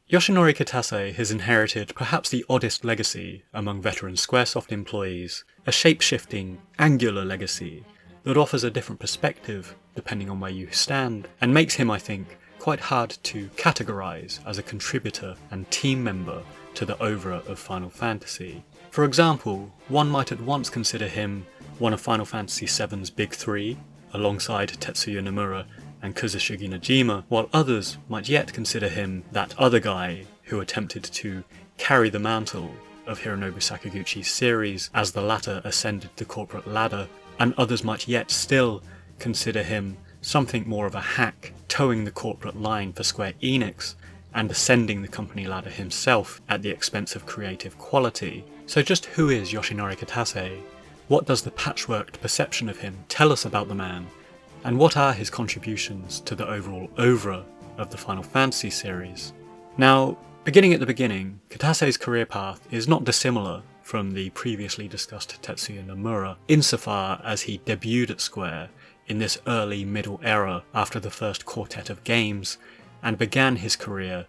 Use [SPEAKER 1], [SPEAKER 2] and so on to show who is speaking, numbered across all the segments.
[SPEAKER 1] Yoshinori Kitase has inherited perhaps the oddest legacy among veteran Squaresoft employees, a shape-shifting, angular legacy that offers a different perspective depending on where you stand, and makes him, I think, quite hard to categorise as a contributor and team member to the oeuvre of Final Fantasy. For example, one might at once consider him one of Final Fantasy VII's big three, alongside Tetsuya Nomura and Kazushige Najima, while others might yet consider him that other guy who attempted to carry the mantle of Hironobu Sakaguchi's series as the latter ascended the corporate ladder, and others might yet still consider him something more of a hack, towing the corporate line for Square Enix and ascending the company ladder himself at the expense of creative quality. So just who is Yoshinori Kitase? What does the patchworked perception of him tell us about the man? And what are his contributions to the overall oeuvre of the Final Fantasy series? Now, beginning at the beginning, Kitase's career path is not dissimilar from the previously discussed Tetsuya Nomura, insofar as he debuted at Square in this early middle era after the first quartet of games, and began his career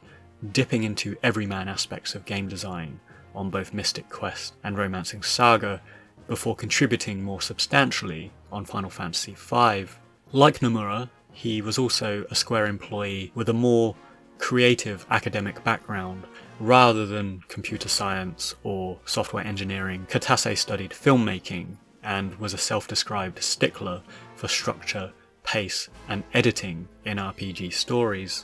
[SPEAKER 1] dipping into everyman aspects of game design on both Mystic Quest and Romancing Saga, before contributing more substantially on Final Fantasy V. Like Nomura, he was also a Square employee with a more creative academic background rather than computer science or software engineering. Kitase studied filmmaking and was a self-described stickler for structure, pace, and editing in RPG stories.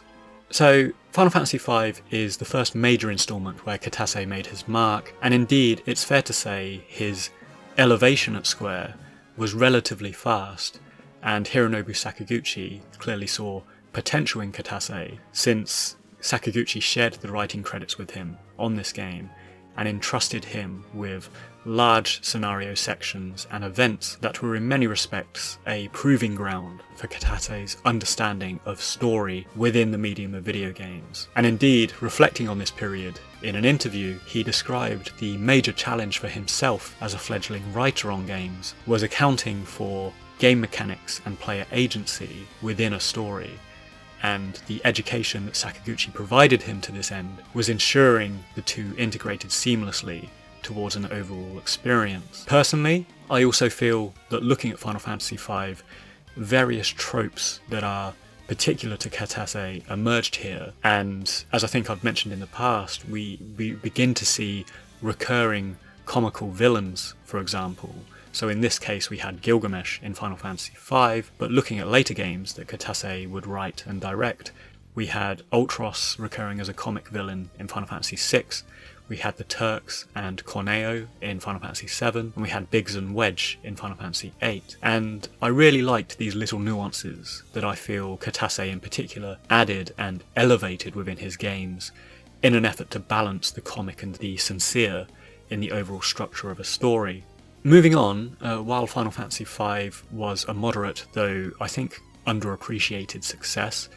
[SPEAKER 1] So, Final Fantasy V is the first major instalment where Kitase made his mark, and indeed it's fair to say his elevation at Square was relatively fast, and Hironobu Sakaguchi clearly saw potential in Kitase, since Sakaguchi shared the writing credits with him on this game and entrusted him with large scenario sections and events that were in many respects a proving ground for Kitase's understanding of story within the medium of video games. And indeed, reflecting on this period, in an interview, he described the major challenge for himself as a fledgling writer on games was accounting for game mechanics and player agency within a story, and the education that Sakaguchi provided him to this end was ensuring the two integrated seamlessly towards an overall experience. Personally, I also feel that looking at Final Fantasy V, various tropes that are particular to Kitase emerged here, and as I think I've mentioned in the past, we begin to see recurring comical villains, for example. So in this case we had Gilgamesh in Final Fantasy V, but looking at later games that Kitase would write and direct, we had Ultros recurring as a comic villain in Final Fantasy VI, we had the Turks and Corneo in Final Fantasy VII, and we had Biggs and Wedge in Final Fantasy VIII. And I really liked these little nuances that I feel Kitase in particular added and elevated within his games in an effort to balance the comic and the sincere in the overall structure of a story. Moving on, while Final Fantasy V was a moderate, though I think underappreciated success,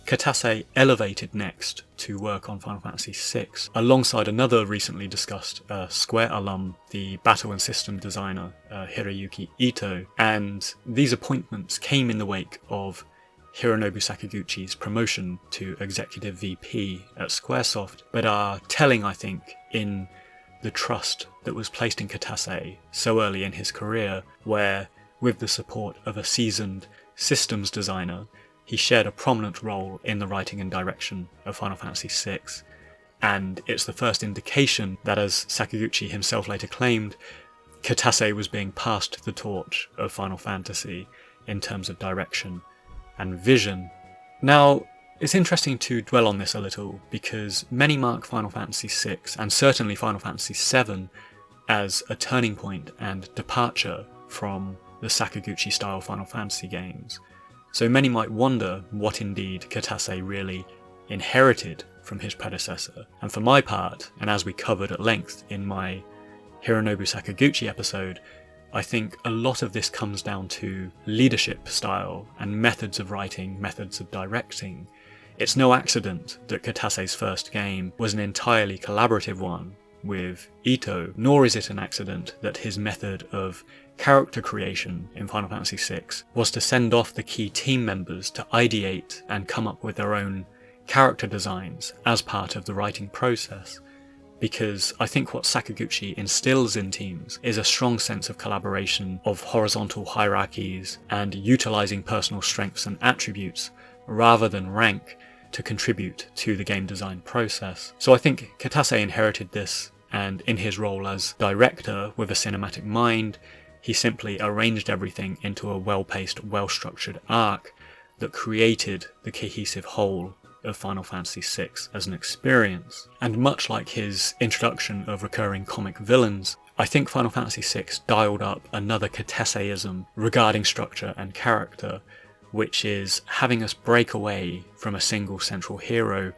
[SPEAKER 1] Kitase elevated next to work on Final Fantasy VI, alongside another recently discussed Square alum, the battle and system designer Hiroyuki Ito, and these appointments came in the wake of Hironobu Sakaguchi's promotion to Executive VP at Squaresoft, but are telling, I think, in the trust that was placed in Kitase so early in his career, where, with the support of a seasoned systems designer, he shared a prominent role in the writing and direction of Final Fantasy VI, and it's the first indication that, as Sakaguchi himself later claimed, Kitase was being passed the torch of Final Fantasy in terms of direction and vision. Now, it's interesting to dwell on this a little, because many mark Final Fantasy VI, and certainly Final Fantasy VII, as a turning point and departure from the Sakaguchi-style Final Fantasy games. So many might wonder what indeed Kitase really inherited from his predecessor. And for my part, and as we covered at length in my Hironobu Sakaguchi episode, I think a lot of this comes down to leadership style and methods of writing, methods of directing. It's no accident that Kitase's first game was an entirely collaborative one with Ito, nor is it an accident that his method of character creation in Final Fantasy VI was to send off the key team members to ideate and come up with their own character designs as part of the writing process, because I think what Sakaguchi instills in teams is a strong sense of collaboration, of horizontal hierarchies, and utilising personal strengths and attributes rather than rank to contribute to the game design process. So I think Kitase inherited this, and in his role as director with a cinematic mind, he simply arranged everything into a well-paced, well-structured arc that created the cohesive whole of Final Fantasy VI as an experience. And much like his introduction of recurring comic villains, I think Final Fantasy VI dialed up another Kitaseism regarding structure and character, which is having us break away from a single central hero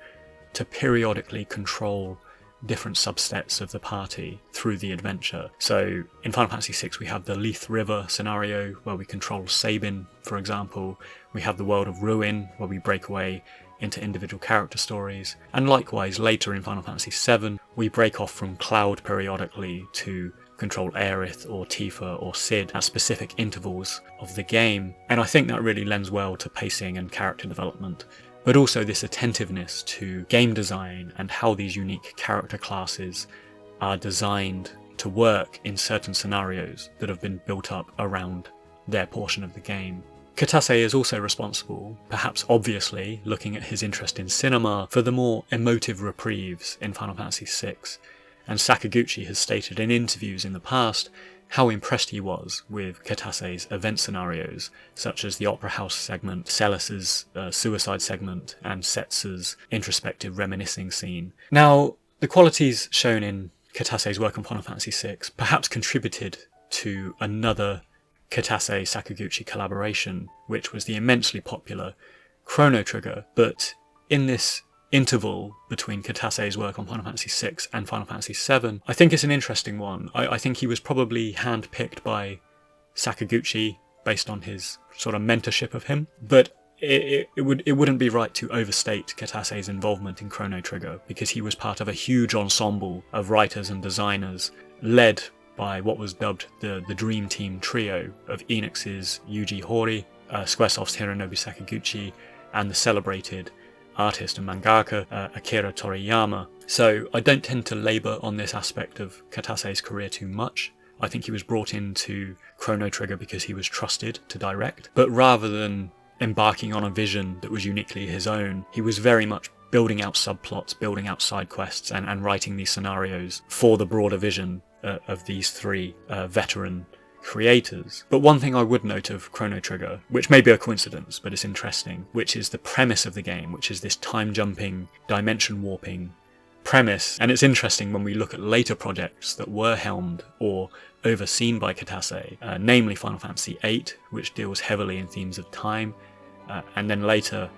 [SPEAKER 1] to periodically control different subsets of the party through the adventure. So in Final Fantasy VI we have the Leith River scenario where we control Sabin, for example. We have the World of Ruin where we break away into individual character stories, and likewise later in Final Fantasy VII we break off from Cloud periodically to control Aerith or Tifa or Cid at specific intervals of the game, and I think that really lends well to pacing and character development, but also this attentiveness to game design and how these unique character classes are designed to work in certain scenarios that have been built up around their portion of the game. Kitase is also responsible, perhaps obviously, looking at his interest in cinema, for the more emotive reprieves in Final Fantasy VI, and Sakaguchi has stated in interviews in the past how impressed he was with Kitase's event scenarios, such as the Opera House segment, Celis's suicide segment, and Setsu's introspective reminiscing scene. Now, the qualities shown in Kitase's work on Final Fantasy VI perhaps contributed to another Kitase-Sakaguchi collaboration, which was the immensely popular Chrono Trigger, but in this interval between Kitase's work on Final Fantasy VI and Final Fantasy VII, I think it's an interesting one. I think he was probably handpicked by Sakaguchi based on his sort of mentorship of him, but it wouldn't be right to overstate Kitase's involvement in Chrono Trigger, because he was part of a huge ensemble of writers and designers led by what was dubbed the Dream Team trio of Enix's Yuji Horii, Squaresoft's Hironobu Sakaguchi, and the celebrated artist and mangaka Akira Toriyama. So I don't tend to labour on this aspect of Kitase's career too much. I think he was brought into Chrono Trigger because he was trusted to direct, but rather than embarking on a vision that was uniquely his own, he was very much building out subplots, building out side quests, and writing these scenarios for the broader vision of these three veteran creators. But one thing I would note of Chrono Trigger, which may be a coincidence, but it's interesting, which is the premise of the game, which is this time-jumping, dimension-warping premise. And it's interesting when we look at later projects that were helmed or overseen by Kitase, namely Final Fantasy VIII, which deals heavily in themes of time, and then later,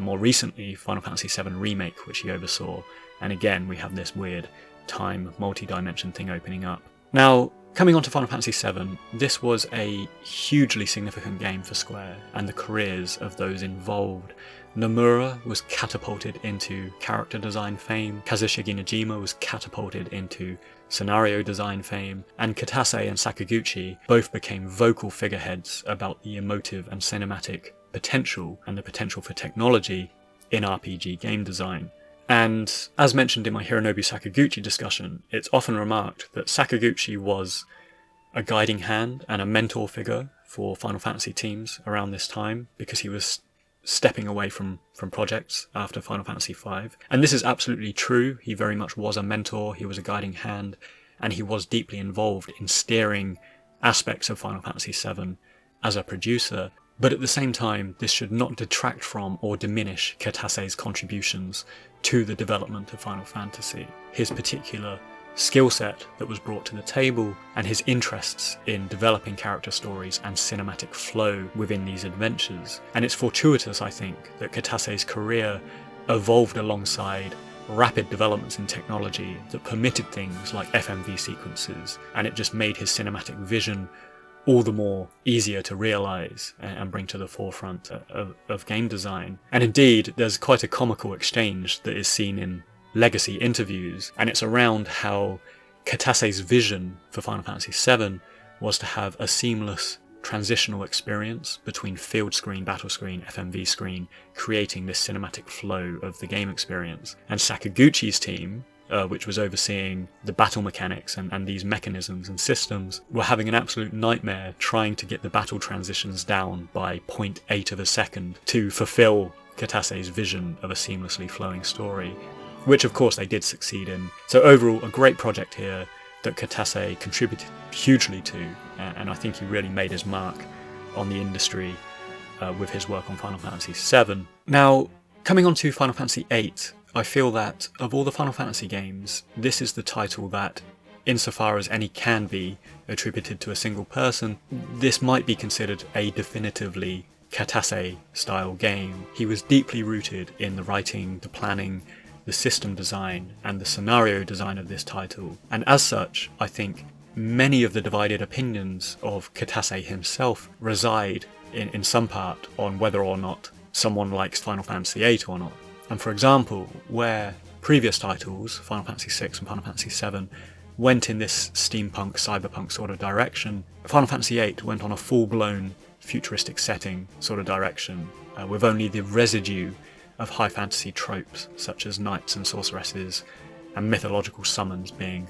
[SPEAKER 1] more recently, Final Fantasy VII Remake, which he oversaw. And again, we have this weird time, multi-dimension thing opening up. Now, coming on to Final Fantasy VII, this was a hugely significant game for Square and the careers of those involved. Nomura was catapulted into character design fame, Kazushige Najima was catapulted into scenario design fame, and Kitase and Sakaguchi both became vocal figureheads about the emotive and cinematic potential and the potential for technology in RPG game design. And as mentioned in my Hironobu Sakaguchi discussion, it's often remarked that Sakaguchi was a guiding hand and a mentor figure for Final Fantasy teams around this time, because he was stepping away from projects after Final Fantasy V. And this is absolutely true. He very much was a mentor, he was a guiding hand, and he was deeply involved in steering aspects of Final Fantasy VII as a producer. But at the same time, this should not detract from or diminish Kitase's contributions to the development of Final Fantasy. His particular skill set that was brought to the table, and his interests in developing character stories and cinematic flow within these adventures. And it's fortuitous, I think, that Kitase's career evolved alongside rapid developments in technology that permitted things like FMV sequences, and it just made his cinematic vision all the more easier to realise and bring to the forefront of game design. And indeed, there's quite a comical exchange that is seen in legacy interviews, and it's around how Kitase's vision for Final Fantasy VII was to have a seamless transitional experience between field screen, battle screen, FMV screen, creating this cinematic flow of the game experience. And Sakaguchi's team, which was overseeing the battle mechanics and these mechanisms and systems, were having an absolute nightmare trying to get the battle transitions down by 0.8 of a second to fulfill Kitase's vision of a seamlessly flowing story, which of course they did succeed in. So overall, a great project here that Kitase contributed hugely to, and I think he really made his mark on the industry with his work on Final Fantasy VII. Now, coming on to Final Fantasy VIII, I feel that of all the Final Fantasy games, this is the title that, insofar as any can be attributed to a single person, this might be considered a definitively Kitase-style game. He was deeply rooted in the writing, the planning, the system design, and the scenario design of this title, and as such, I think many of the divided opinions of Kitase himself reside in some part on whether or not someone likes Final Fantasy VIII or not. And for example, where previous titles, Final Fantasy VI and Final Fantasy VII, went in this steampunk, cyberpunk sort of direction, Final Fantasy VIII went on a full-blown futuristic setting sort of direction, with only the residue of high fantasy tropes such as knights and sorceresses and mythological summons being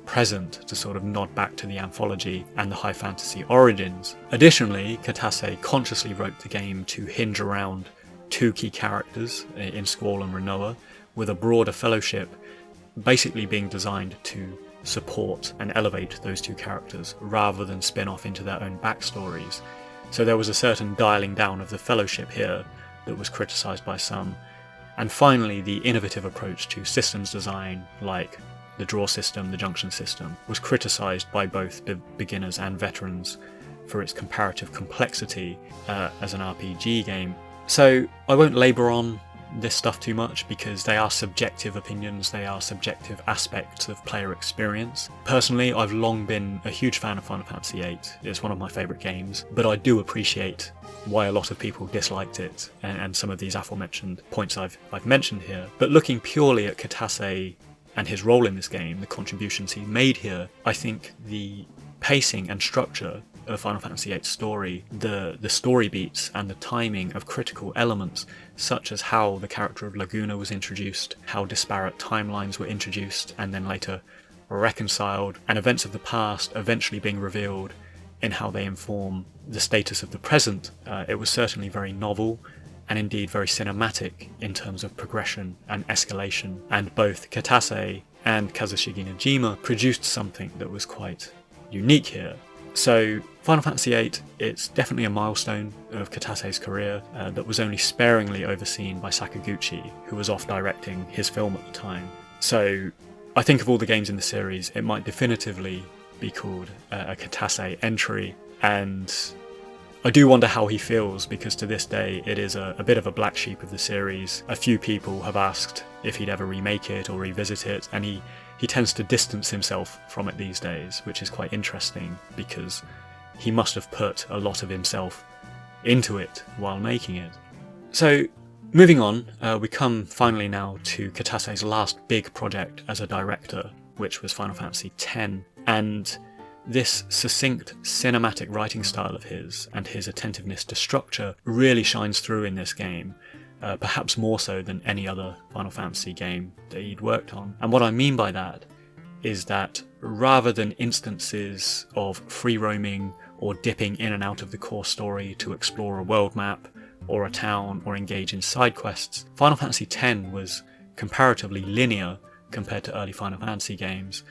[SPEAKER 1] present to sort of nod back to the anthology and the high fantasy origins. Additionally, Kitase consciously wrote the game to hinge around two key characters in Squall and Rinoa, with a broader fellowship basically being designed to support and elevate those two characters rather than spin off into their own backstories. So there was a certain dialing down of the fellowship here that was criticised by some. And finally, the innovative approach to systems design, like the draw system, the junction system, was criticised by both the beginners and veterans for its comparative complexity as an RPG game. So I won't labour on this stuff too much because they are subjective opinions, they are subjective aspects of player experience. Personally, I've long been a huge fan of Final Fantasy VIII. It's one of my favourite games, but I do appreciate why a lot of people disliked it and some of these aforementioned points I've mentioned here. But looking purely at Kitase and his role in this game, the contributions he made here, I think the pacing and structure of Final Fantasy VIII's story, the story beats and the timing of critical elements such as how the character of Laguna was introduced, how disparate timelines were introduced and then later reconciled, and events of the past eventually being revealed in how they inform the status of the present. It was certainly very novel and indeed very cinematic in terms of progression and escalation, and both Kitase and Kazushige Najima produced something that was quite unique here. So Final Fantasy VIII, it's definitely a milestone of Kitase's career that was only sparingly overseen by Sakaguchi, who was off directing his film at the time. So I think of all the games in the series, it might definitively be called a Kitase entry, and I do wonder how he feels, because to this day it is a bit of a black sheep of the series. A few people have asked if he'd ever remake it or revisit it, and he tends to distance himself from it these days, which is quite interesting because he must have put a lot of himself into it while making it. So moving on, we come finally now to Kitase's last big project as a director, which was Final Fantasy X, and this succinct cinematic writing style of his and his attentiveness to structure really shines through in this game. Perhaps more so than any other Final Fantasy game that he'd worked on. And what I mean by that is that rather than instances of free roaming or dipping in and out of the core story to explore a world map or a town or engage in side quests, Final Fantasy X was comparatively linear compared to early Final Fantasy games.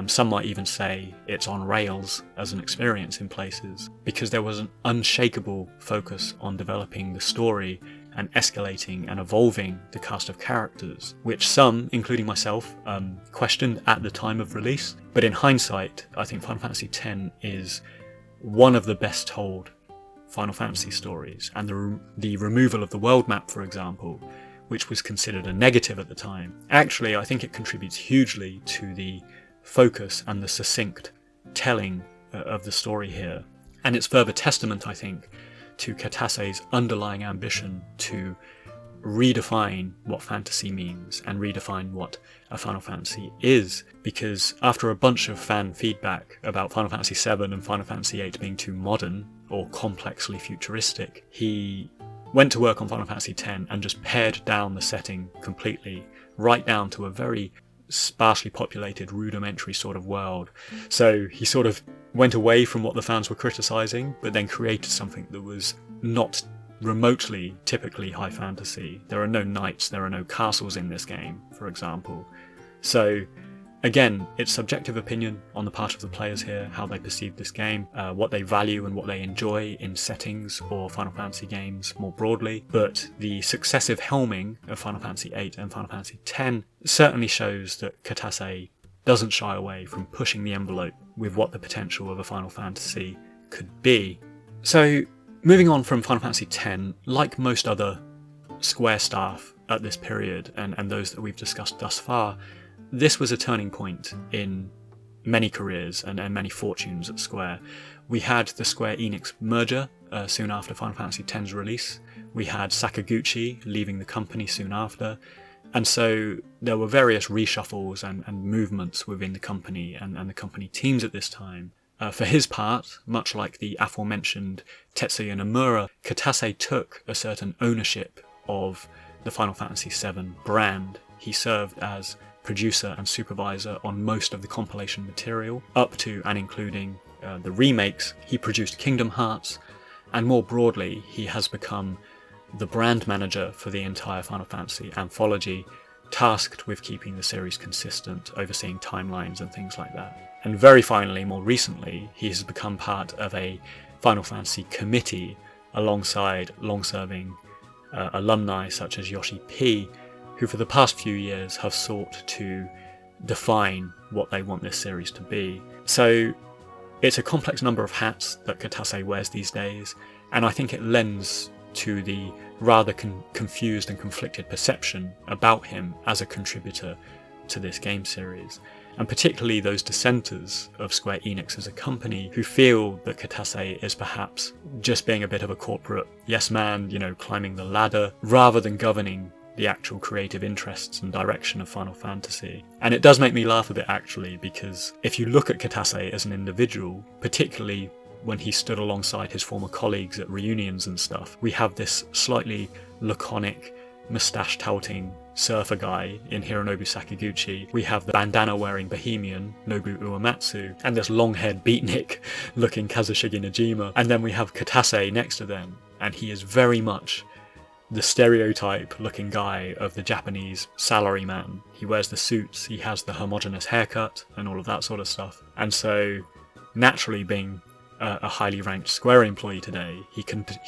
[SPEAKER 1] Some might even say it's on rails as an experience in places, because there was an unshakable focus on developing the story and escalating and evolving the cast of characters, which some, including myself, questioned at the time of release. But in hindsight, I think Final Fantasy X is one of the best told Final Fantasy stories, and the removal of the world map, for example, which was considered a negative at the time, actually I think it contributes hugely to the focus and the succinct telling of the story here. And it's further testament, I think, to Kitase's underlying ambition to redefine what fantasy means and redefine what a Final Fantasy is, because after a bunch of fan feedback about Final Fantasy VII and Final Fantasy VIII being too modern or complexly futuristic, he went to work on Final Fantasy X and just pared down the setting completely, right down to a very sparsely populated, rudimentary sort of world. So he sort of went away from what the fans were criticising, but then created something that was not remotely typically high fantasy. There are no knights, there are no castles in this game, for example. So again, it's subjective opinion on the part of the players here, how they perceive this game, what they value and what they enjoy in settings or Final Fantasy games more broadly. But the successive helming of Final Fantasy VIII and Final Fantasy X certainly shows that Kitase doesn't shy away from pushing the envelope with what the potential of a Final Fantasy could be. So, moving on from Final Fantasy X, like most other Square staff at this period, and those that we've discussed thus far, this was a turning point in many careers and many fortunes at Square. We had the Square Enix merger soon after Final Fantasy X's release. We had Sakaguchi leaving the company soon after. And so there were various reshuffles and movements within the company and the company teams at this time. For his part, much like the aforementioned Tetsuya Nomura, Kitase took a certain ownership of the Final Fantasy VII brand. He served as producer and supervisor on most of the compilation material, up to and including the remakes. He produced Kingdom Hearts, and more broadly, he has become the brand manager for the entire Final Fantasy anthology, tasked with keeping the series consistent, overseeing timelines and things like that. And very finally, more recently, he has become part of a Final Fantasy committee alongside long-serving alumni such as Yoshi P, who for the past few years have sought to define what they want this series to be. So it's a complex number of hats that Kitase wears these days, and I think it lends to the rather confused and conflicted perception about him as a contributor to this game series, and particularly those dissenters of Square Enix as a company who feel that Kitase is perhaps just being a bit of a corporate yes man, climbing the ladder, rather than governing the actual creative interests and direction of Final Fantasy. And it does make me laugh a bit actually, because if you look at Kitase as an individual, particularly when he stood alongside his former colleagues at reunions and stuff, we have this slightly laconic, moustache-touting surfer guy in Hironobu Sakaguchi. We have the bandana-wearing bohemian, Nobu Uematsu, and this long-haired beatnik-looking Kazushige Najima. And then we have Kitase next to them, and he is very much the stereotype-looking guy of the Japanese salaryman. He wears the suits, he has the homogeneous haircut, and all of that sort of stuff. And so, naturally, being a highly ranked Square employee today, he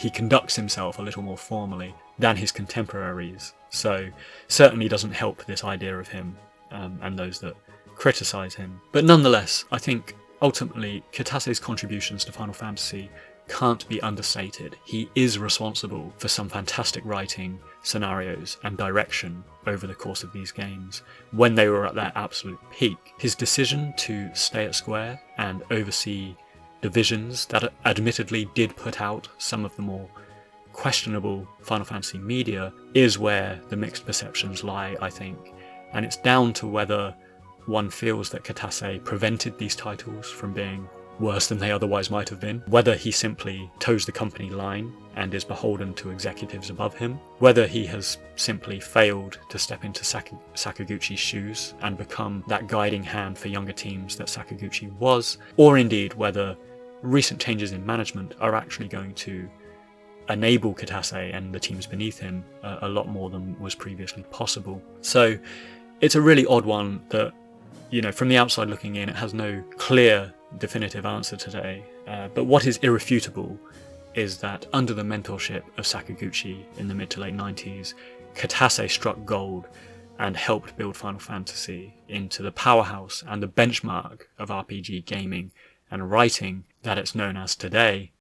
[SPEAKER 1] conducts himself a little more formally than his contemporaries. So certainly doesn't help this idea of him and those that criticise him. But nonetheless, I think ultimately Kitase's contributions to Final Fantasy can't be understated. He is responsible for some fantastic writing, scenarios and direction over the course of these games when they were at their absolute peak. His decision to stay at Square and oversee divisions that admittedly did put out some of the more questionable Final Fantasy media is where the mixed perceptions lie, I think. And it's down to whether one feels that Kitase prevented these titles from being worse than they otherwise might have been, whether he simply toes the company line and is beholden to executives above him, whether he has simply failed to step into Sakaguchi's shoes and become that guiding hand for younger teams that Sakaguchi was, or indeed whether recent changes in management are actually going to enable Kitase and the teams beneath him a lot more than was previously possible. So it's a really odd one that, from the outside looking in, it has no clear definitive answer today. But what is irrefutable is that under the mentorship of Sakaguchi in the mid to late 90s, Kitase struck gold and helped build Final Fantasy into the powerhouse and the benchmark of RPG gaming and writing that it's known as today.